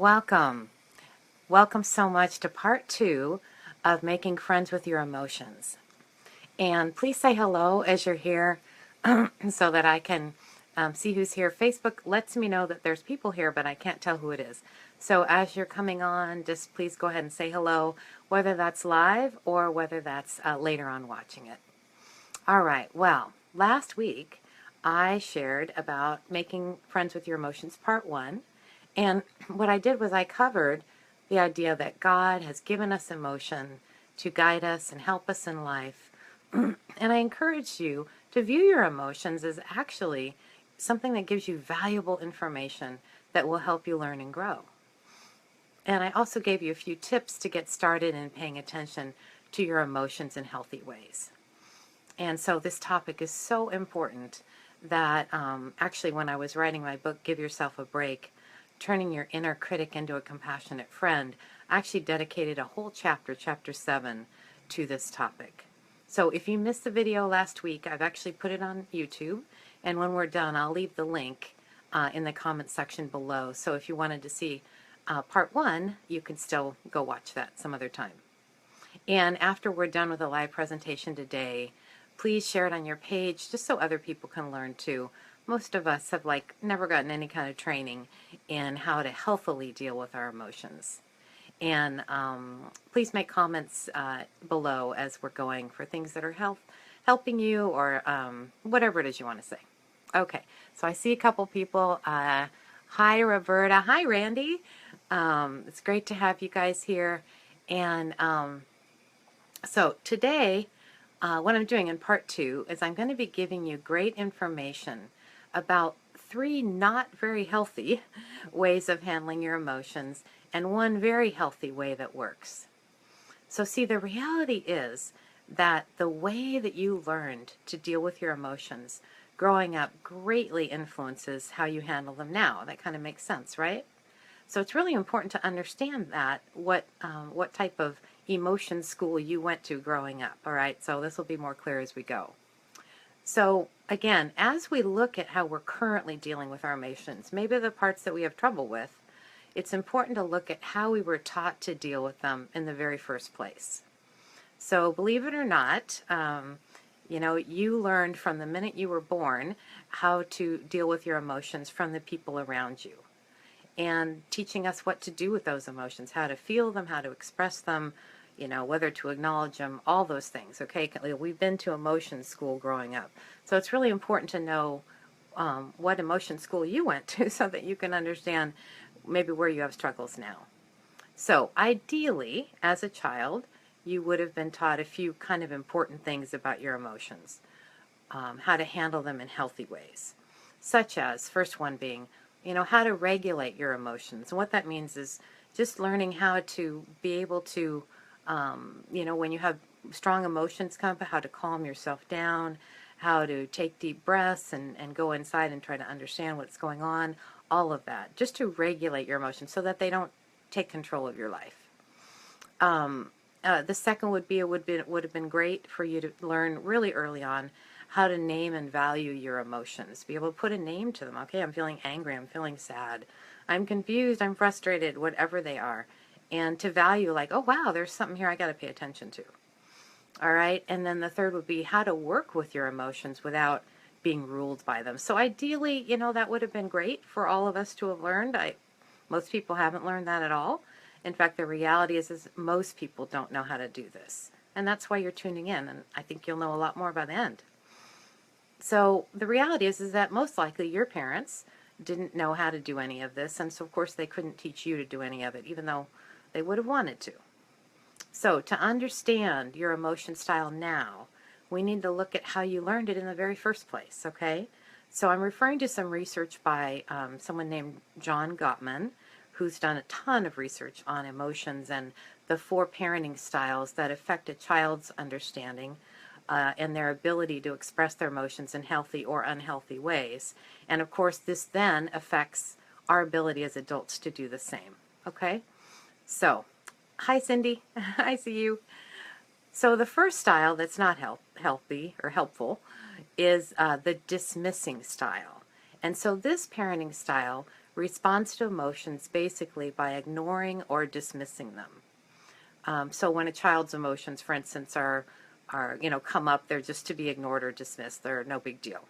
welcome. Welcome so much to part 2 of making friends with your emotions. And please say hello as you're here so that I can see who's here. Facebook lets me know that there's people here, but I can't tell who it is. So as you're coming on, just please go ahead and say hello, whether that's live or whether that's later on watching it. All right, well, last week I shared about making friends with your emotions, part 1. And what I did was I covered the idea that God has given us emotion to guide us and help us in life. And I encourage you to view your emotions as actually something that gives you valuable information that will help you learn and grow. And I also gave you a few tips to get started in paying attention to your emotions in healthy ways. And so this topic is so important that actually when I was writing my book, Give Yourself a Break, Turning Your Inner Critic into a Compassionate Friend, I actually dedicated a whole chapter, chapter 7, to this topic. So if you missed the video last week, I've actually put it on YouTube, and when we're done, I'll leave the link in the comment section below. So if you wanted to see part 1, you can still go watch that some other time. And after we're done with the live presentation today, please share it on your page just so other people can learn too. Most of us have never gotten any kind of training in how to healthily deal with our emotions. And please make comments below as we're going for things that are helping you or whatever it is you want to say. Okay, so I see a couple people. Hi, Roberta. Hi, Randy. It's great to have you guys here. And so today, what I'm doing in part 2 is I'm going to be giving you great information about 3 not very healthy ways of handling your emotions and 1 very healthy way that works. So see, the reality is that the way that you learned to deal with your emotions growing up greatly influences how you handle them now. That kind of makes sense, right? So it's really important to understand that, what type of emotion school you went to growing up, all right? So this will be more clear as we go. So again, as we look at how we're currently dealing with our emotions, maybe the parts that we have trouble with, it's important to look at how we were taught to deal with them in the very first place. So believe it or not, you learned from the minute you were born how to deal with your emotions from the people around you, and teaching us what to do with those emotions, how to feel them, how to express them, whether to acknowledge them, all those things, okay? We've been to emotion school growing up. So it's really important to know what emotion school you went to so that you can understand maybe where you have struggles now. So ideally, as a child, you would have been taught a few kind of important things about your emotions, how to handle them in healthy ways, such as, first one being, how to regulate your emotions. And what that means is just learning how to be able to, when you have strong emotions come up, how to calm yourself down, how to take deep breaths and go inside and try to understand what's going on, all of that, just to regulate your emotions so that they don't take control of your life. The second would have been great for you to learn really early on how to name and value your emotions. Be able to put a name to them. Okay, I'm feeling angry, I'm feeling sad, I'm confused, I'm frustrated, whatever they are. And to value, like, oh wow, there's something here I got to pay attention to. All right, and then the third would be how to work with your emotions without being ruled by them. So ideally, that would have been great for all of us to have learned. Most people haven't learned that at all. In fact, the reality is most people don't know how to do this. And that's why you're tuning in, and I think you'll know a lot more by the end. So the reality is that most likely your parents didn't know how to do any of this, and so of course they couldn't teach you to do any of it, even though they would have wanted to. So to understand your emotion style now, we need to look at how you learned it in the very first place, okay? So I'm referring to some research by someone named John Gottman, who's done a ton of research on emotions and the 4 parenting styles that affect a child's understanding and their ability to express their emotions in healthy or unhealthy ways. And of course, this then affects our ability as adults to do the same. Okay? So, hi Cindy, I see you. So the first style that's not healthy or helpful is the dismissing style. And so this parenting style responds to emotions basically by ignoring or dismissing them. So when a child's emotions, for instance, are come up, they're just to be ignored or dismissed. They're no big deal.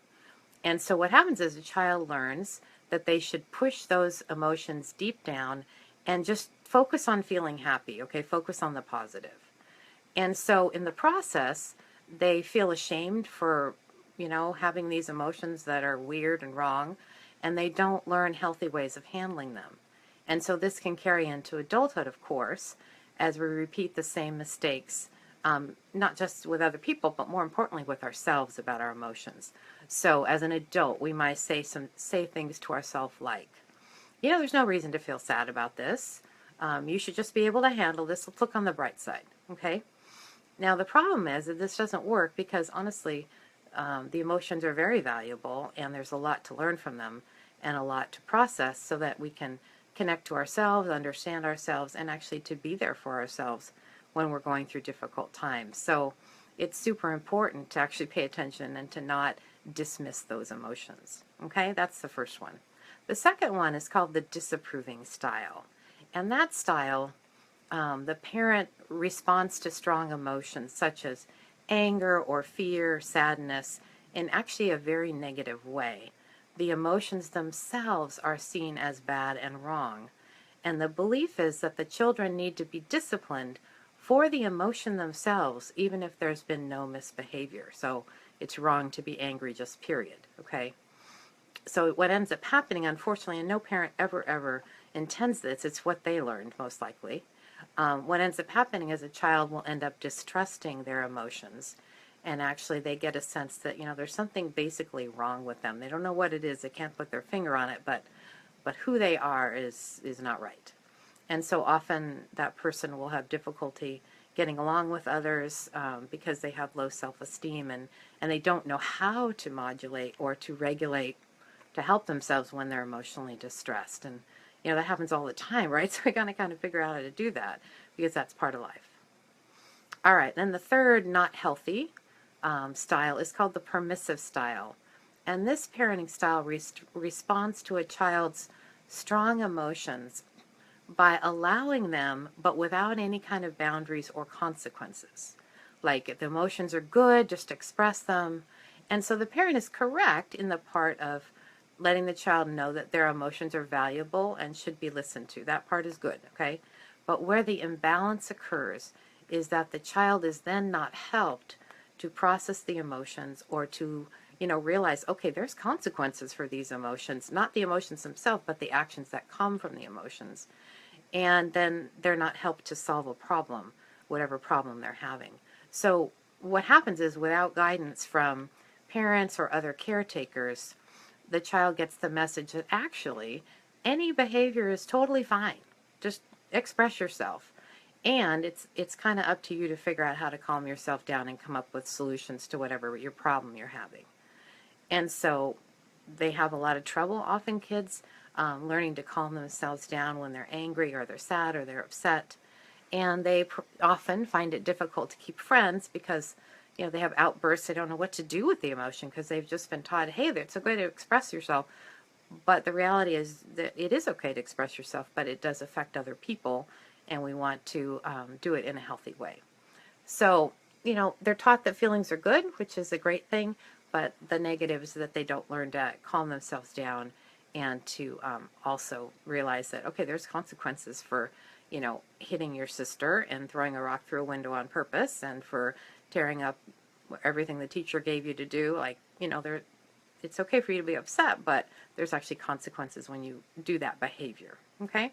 And so what happens is a child learns that they should push those emotions deep down and just focus on feeling happy, okay? Focus on the positive. And so in the process, they feel ashamed for, having these emotions that are weird and wrong, and they don't learn healthy ways of handling them. And so this can carry into adulthood, of course, as we repeat the same mistakes, not just with other people, but more importantly with ourselves about our emotions. So as an adult, we might say things to ourselves like, there's no reason to feel sad about this. You should just be able to handle this. Let's look on the bright side, okay? Now, the problem is that this doesn't work because, honestly, the emotions are very valuable, and there's a lot to learn from them and a lot to process so that we can connect to ourselves, understand ourselves, and actually to be there for ourselves when we're going through difficult times. So it's super important to actually pay attention and to not dismiss those emotions. Okay, that's the first one. The second one is called the disapproving style. And that style, the parent responds to strong emotions such as anger or fear, sadness, in actually a very negative way. The emotions themselves are seen as bad and wrong. And the belief is that the children need to be disciplined for the emotion themselves, even if there's been no misbehavior. So it's wrong to be angry, just period, okay? So what ends up happening, unfortunately, and no parent ever intends this, it's what they learned most likely. What ends up happening is a child will end up distrusting their emotions, and actually they get a sense that, there's something basically wrong with them. They don't know what it is, they can't put their finger on it, but who they are is not right. And so often that person will have difficulty getting along with others because they have low self-esteem and they don't know how to modulate or to regulate to help themselves when they're emotionally distressed. And, that happens all the time, right? So we got to kind of figure out how to do that because that's part of life. All right, then the third not healthy style is called the permissive style. And this parenting style responds to a child's strong emotions by allowing them, but without any kind of boundaries or consequences. Like if the emotions are good, just express them. And so the parent is correct in the part of letting the child know that their emotions are valuable and should be listened to. That part is good, okay? But where the imbalance occurs is that the child is then not helped to process the emotions or to, realize, okay, there's consequences for these emotions, not the emotions themselves, but the actions that come from the emotions. And then they're not helped to solve a problem, whatever problem they're having. So what happens is without guidance from parents or other caretakers, the child gets the message that actually any behavior is totally fine. Just express yourself. And it's kind of up to you to figure out how to calm yourself down and come up with solutions to whatever your problem you're having. And so they have a lot of trouble, often kids, learning to calm themselves down when they're angry or they're sad or they're upset. And they often find it difficult to keep friends because, they have outbursts. They don't know what to do with the emotion because they've just been taught, hey, it's okay to express yourself. But the reality is that it is okay to express yourself, but it does affect other people, and we want to do it in a healthy way. So, they're taught that feelings are good, which is a great thing, but the negative is that they don't learn to calm themselves down and to also realize that, okay, there's consequences for, hitting your sister and throwing a rock through a window on purpose and for tearing up everything the teacher gave you to do. Like, it's okay for you to be upset, but there's actually consequences when you do that behavior, okay?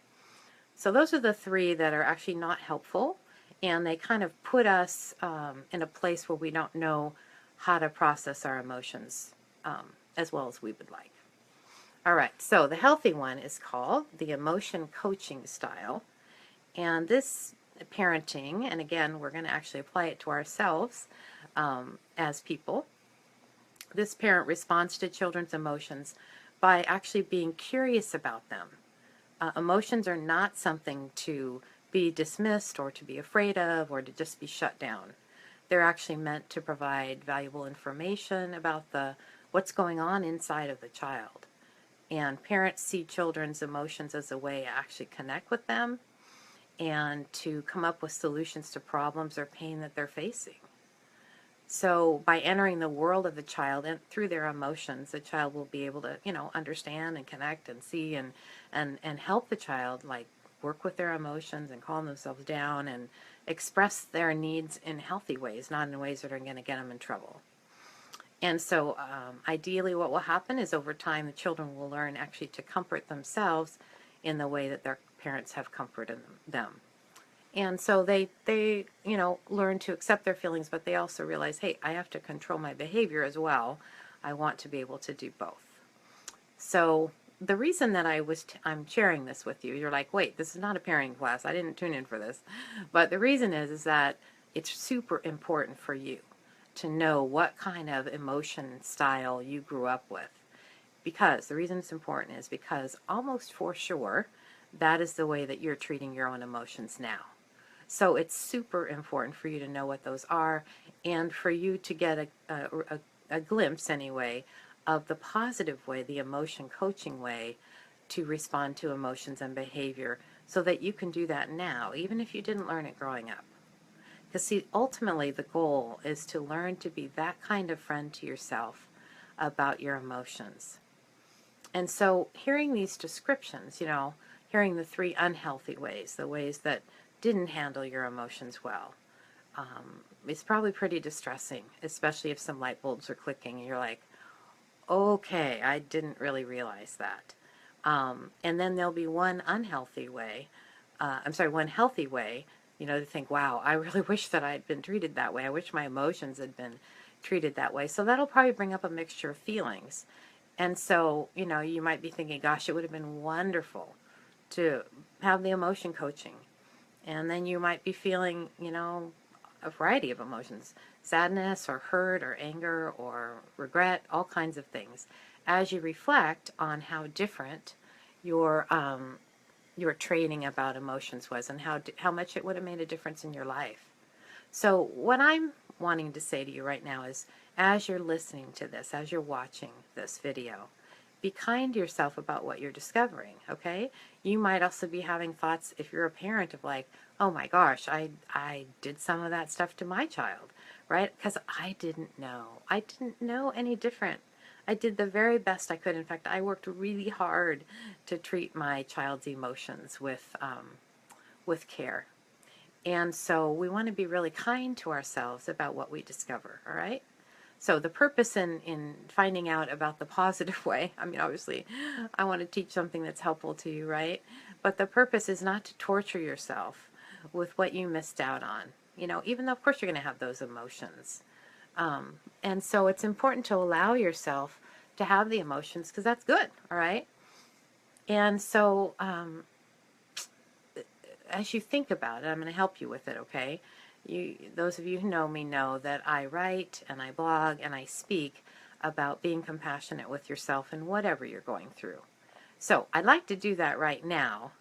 So those are the three that are actually not helpful, and they kind of put us in a place where we don't know how to process our emotions as well as we would like. All right, so the healthy one is called the emotion coaching style, and this parenting, and again, we're going to actually apply it to ourselves as people. This parent responds to children's emotions by actually being curious about them. Emotions are not something to be dismissed or to be afraid of or to just be shut down. They're actually meant to provide valuable information about what's going on inside of the child. And parents see children's emotions as a way to actually connect with them and to come up with solutions to problems or pain that they're facing. So by entering the world of the child and through their emotions, the child will be able to, understand and connect and see and help the child like work with their emotions and calm themselves down and express their needs in healthy ways, not in ways that are going to get them in trouble. And so ideally what will happen is over time the children will learn actually to comfort themselves in the way that their parents have comforted them. And so they learn to accept their feelings, but they also realize, hey, I have to control my behavior as well. I want to be able to do both. So the reason that I'm sharing this with you, you're like, wait, this is not a parenting class. I didn't tune in for this. But the reason is that it's super important for you to know what kind of emotion style you grew up with. Because the reason it's important is because almost for sure, that is the way that you're treating your own emotions now. So it's super important for you to know what those are and for you to get a glimpse, anyway, of the positive way, the emotion coaching way to respond to emotions and behavior so that you can do that now, even if you didn't learn it growing up. Because, see, ultimately the goal is to learn to be that kind of friend to yourself about your emotions. And so hearing these descriptions, hearing the 3 unhealthy ways, the ways that didn't handle your emotions well, it's probably pretty distressing, especially if some light bulbs are clicking and you're like, okay, I didn't really realize that. And then there'll be one unhealthy way, one healthy way, to think, wow, I really wish that I had been treated that way. I wish my emotions had been treated that way. So that'll probably bring up a mixture of feelings. And so, you might be thinking, gosh, it would have been wonderful to have the emotion coaching. And then you might be feeling, a variety of emotions, sadness or hurt or anger or regret, all kinds of things, as you reflect on how different your training about emotions was and how much it would have made a difference in your life. So what I'm wanting to say to you right now is, as you're listening to this, as you're watching this video, be kind to yourself about what you're discovering, okay? You might also be having thoughts, if you're a parent, of like, oh my gosh, I did some of that stuff to my child, right? Because I didn't know. I didn't know any different. I did the very best I could. In fact, I worked really hard to treat my child's emotions with care. And so we want to be really kind to ourselves about what we discover, all right? So the purpose in finding out about the positive way, I mean, obviously, I want to teach something that's helpful to you, right? But the purpose is not to torture yourself with what you missed out on, even though, of course, you're going to have those emotions. And so it's important to allow yourself to have the emotions because that's good, all right? And so as you think about it, I'm going to help you with it, okay? Those of you who know me know that I write and I blog and I speak about being compassionate with yourself in whatever you're going through. So I'd like to do that right now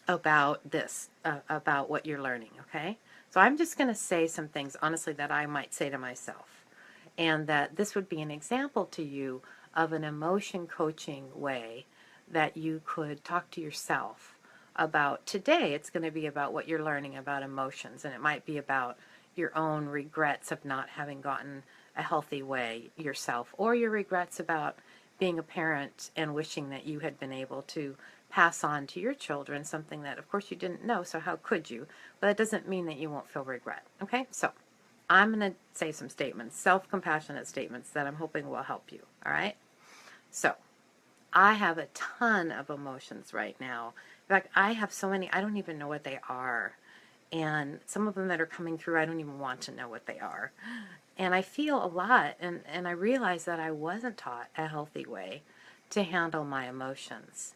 about this, about what you're learning, okay? So I'm just going to say some things, honestly, that I might say to myself, and that this would be an example to you of an emotion coaching way that you could talk to yourself about. Today it's going to be about what you're learning about emotions, and it might be about your own regrets of not having gotten a healthy way yourself, or your regrets about being a parent and wishing that you had been able to pass on to your children something that of course you didn't know, so how could you? But that doesn't mean that you won't feel regret. Okay, so I'm going to say some statements, self-compassionate statements that I'm hoping will help you. All right, so I have a ton of emotions right now. In fact, I have so many, I don't even know what they are. And some of them that are coming through, I don't even want to know what they are. And I feel a lot, and I realize that I wasn't taught a healthy way to handle my emotions.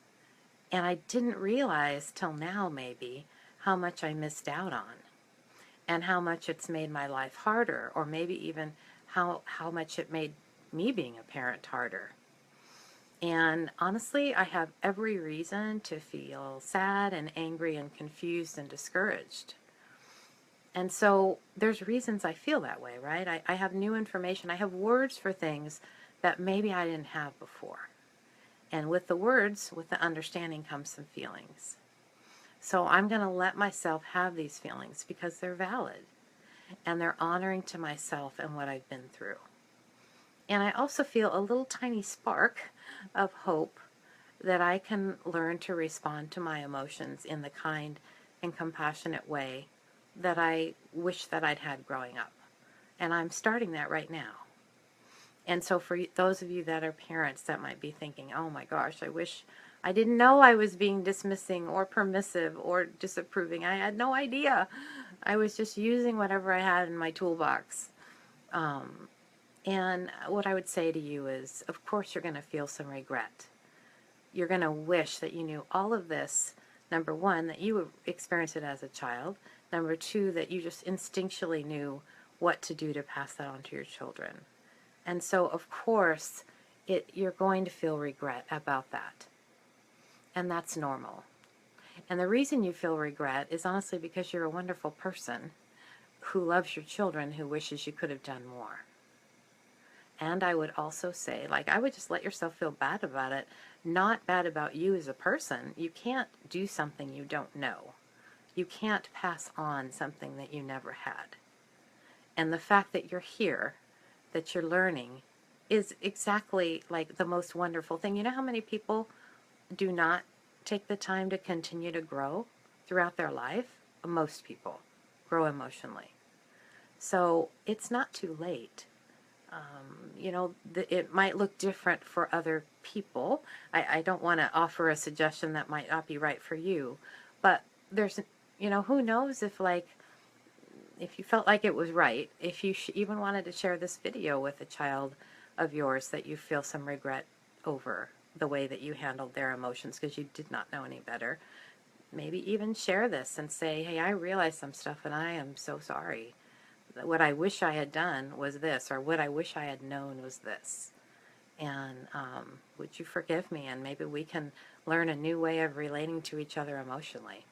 And I didn't realize till now, maybe, how much I missed out on. And how much it's made my life harder, or maybe even how much it made me being a parent harder. And honestly, I have every reason to feel sad and angry and confused and discouraged. And so there's reasons I feel that way, right? I have new information. I have words for things that maybe I didn't have before. And with the words, with the understanding comes some feelings. So I'm going to let myself have these feelings because they're valid and they're honoring to myself and what I've been through. And I also feel a little tiny spark of hope that I can learn to respond to my emotions in the kind and compassionate way that I wish that I'd had growing up. And I'm starting that right now. And so for those of you that are parents that might be thinking, oh my gosh, I wish I didn't know I was being dismissing or permissive or disapproving. I had no idea. I was just using whatever I had in my toolbox. And what I would say to you is, of course, you're going to feel some regret. You're going to wish that you knew all of this. Number one, that you experienced it as a child. Number two, that you just instinctually knew what to do to pass that on to your children. And so, of course, you're going to feel regret about that. And that's normal. And the reason you feel regret is honestly because you're a wonderful person who loves your children, who wishes you could have done more. And I would also say, I would just let yourself feel bad about it, not bad about you as a person. You can't do something you don't know. You can't pass on something that you never had. And the fact that you're here, that you're learning, is exactly the most wonderful thing. You know how many people do not take the time to continue to grow throughout their life? Most people grow emotionally. So it's not too late. It might look different for other people. I don't want to offer a suggestion that might not be right for you, but there's, who knows if you felt like it was right, if you even wanted to share this video with a child of yours that you feel some regret over the way that you handled their emotions because you did not know any better. Maybe even share this and say, hey, I realized some stuff and I am so sorry. What I wish I had done was this, or what I wish I had known was this. And would you forgive me? And maybe we can learn a new way of relating to each other emotionally.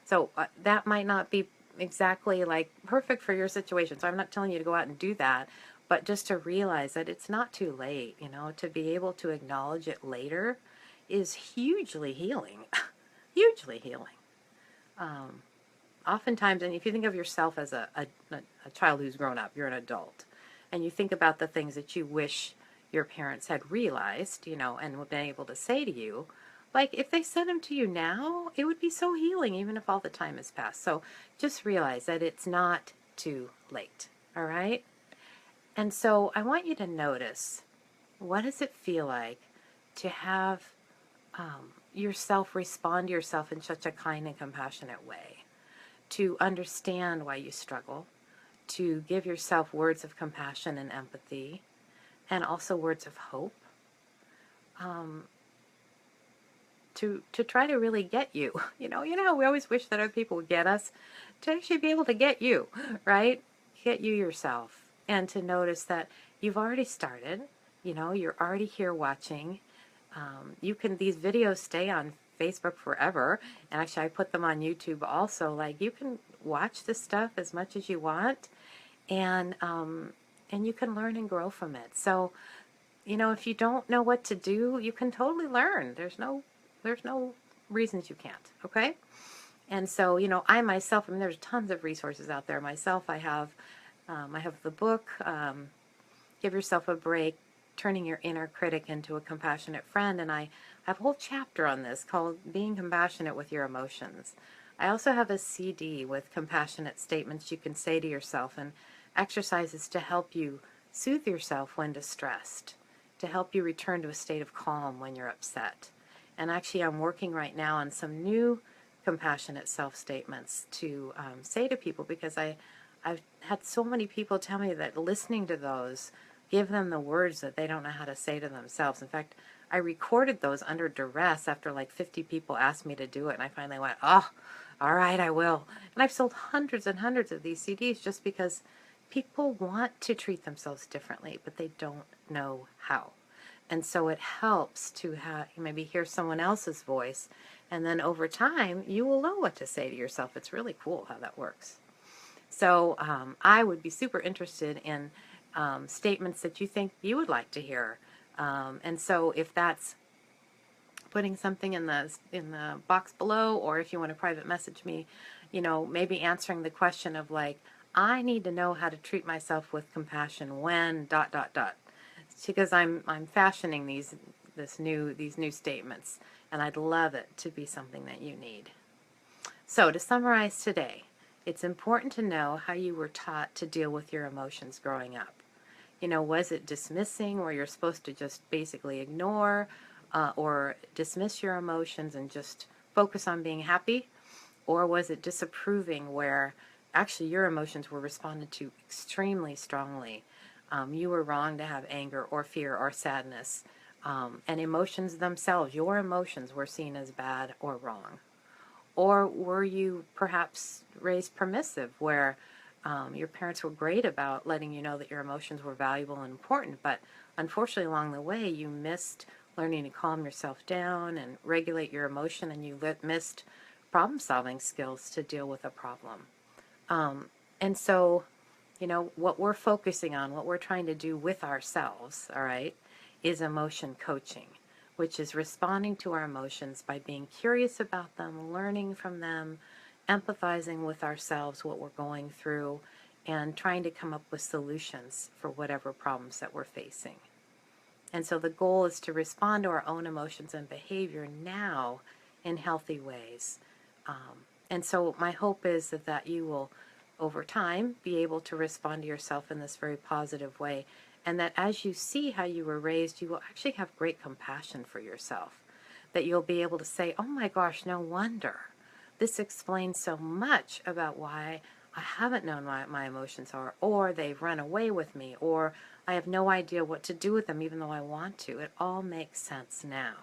So that might not be exactly perfect for your situation. So I'm not telling you to go out and do that, but just to realize that it's not too late, to be able to acknowledge it later is hugely healing, hugely healing. Oftentimes, and if you think of yourself as a child who's grown up, you're an adult, and you think about the things that you wish your parents had realized, and been able to say to you, if they said them to you now, it would be so healing, even if all the time has passed. So just realize that it's not too late, all right? And so I want you to notice, what does it feel like to have yourself respond to yourself in such a kind and compassionate way? To understand why you struggle, to give yourself words of compassion and empathy, and also words of hope, to try to really get you. You know how we always wish that other people would get us? To actually be able to get you, right? Get you yourself, and to notice that you've already started. You're already here watching. These videos stay on Facebook forever, and actually I put them on YouTube also. You can watch this stuff as much as you want, and you can learn and grow from it. So, if you don't know what to do, you can totally learn. There's no reasons you can't, okay? And so, I myself, there's tons of resources out there. Myself, I have the book, Give Yourself a Break, Turning Your Inner Critic into a Compassionate Friend, and I have a whole chapter on this called Being Compassionate with Your Emotions. I also have a CD with compassionate statements you can say to yourself and exercises to help you soothe yourself when distressed, to help you return to a state of calm when you're upset. And actually, I'm working right now on some new compassionate self-statements to say to people, because I've had so many people tell me that listening to those give them the words that they don't know how to say to themselves. In fact, I recorded those under duress after 50 people asked me to do it, and I finally went, oh, all right, I will. And I've sold hundreds and hundreds of these CDs just because people want to treat themselves differently, but they don't know how. And so it helps to maybe hear someone else's voice, and then over time, you will know what to say to yourself. It's really cool how that works. So I would be super interested in statements that you think you would like to hear. And so if that's putting something in the box below, or if you want to private message me, maybe answering the question of like, I need to know how to treat myself with compassion when ... It's because I'm fashioning these new statements, and I'd love it to be something that you need. So to summarize today, it's important to know how you were taught to deal with your emotions growing up. Was it dismissing, where you're supposed to just basically ignore or dismiss your emotions and just focus on being happy? Or was it disapproving, where actually your emotions were responded to extremely strongly? You were wrong to have anger or fear or sadness. And emotions themselves, your emotions, were seen as bad or wrong. Or were you perhaps raised permissive, where your parents were great about letting you know that your emotions were valuable and important, but unfortunately along the way you missed learning to calm yourself down and regulate your emotion, and you missed problem-solving skills to deal with a problem. And so, what we're focusing on, what we're trying to do with ourselves, all right, is emotion coaching, which is responding to our emotions by being curious about them, learning from them, empathizing with ourselves, what we're going through, and trying to come up with solutions for whatever problems that we're facing. And so the goal is to respond to our own emotions and behavior now in healthy ways. And so my hope is that you will, over time, be able to respond to yourself in this very positive way, and that as you see how you were raised, you will actually have great compassion for yourself. That you'll be able to say, oh my gosh, no wonder. This explains so much about why I haven't known what my emotions are, or they've run away with me, or I have no idea what to do with them even though I want to. It all makes sense now.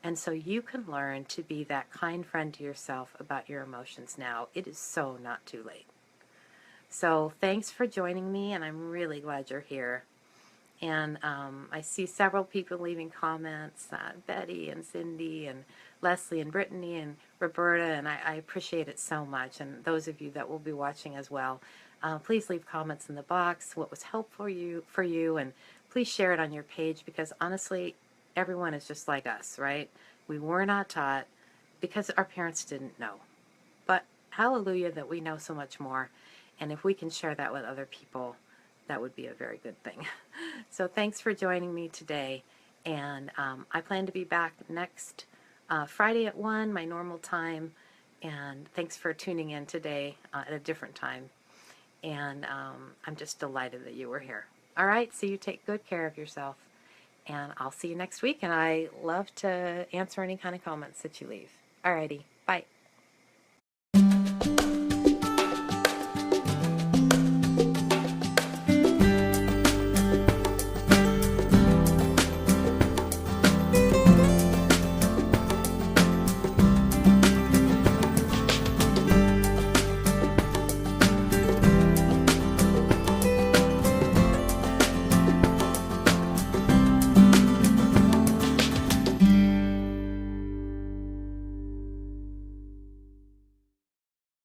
And so you can learn to be that kind friend to yourself about your emotions now. It is so not too late. So thanks for joining me, and I'm really glad you're here. And I see several people leaving comments, Betty and Cindy and Leslie and Brittany and Roberta, and I appreciate it so much. And those of you that will be watching as well, please leave comments in the box, what was helpful for you, and please share it on your page, because honestly, everyone is just like us, right? We were not taught because our parents didn't know. But hallelujah that we know so much more, and if we can share that with other people, that would be a very good thing. So thanks for joining me today, and I plan to be back next Friday at 1, my normal time, and thanks for tuning in today at a different time, and I'm just delighted that you were here. All right, so you take good care of yourself, and I'll see you next week, and I love to answer any kind of comments that you leave. Alrighty, bye.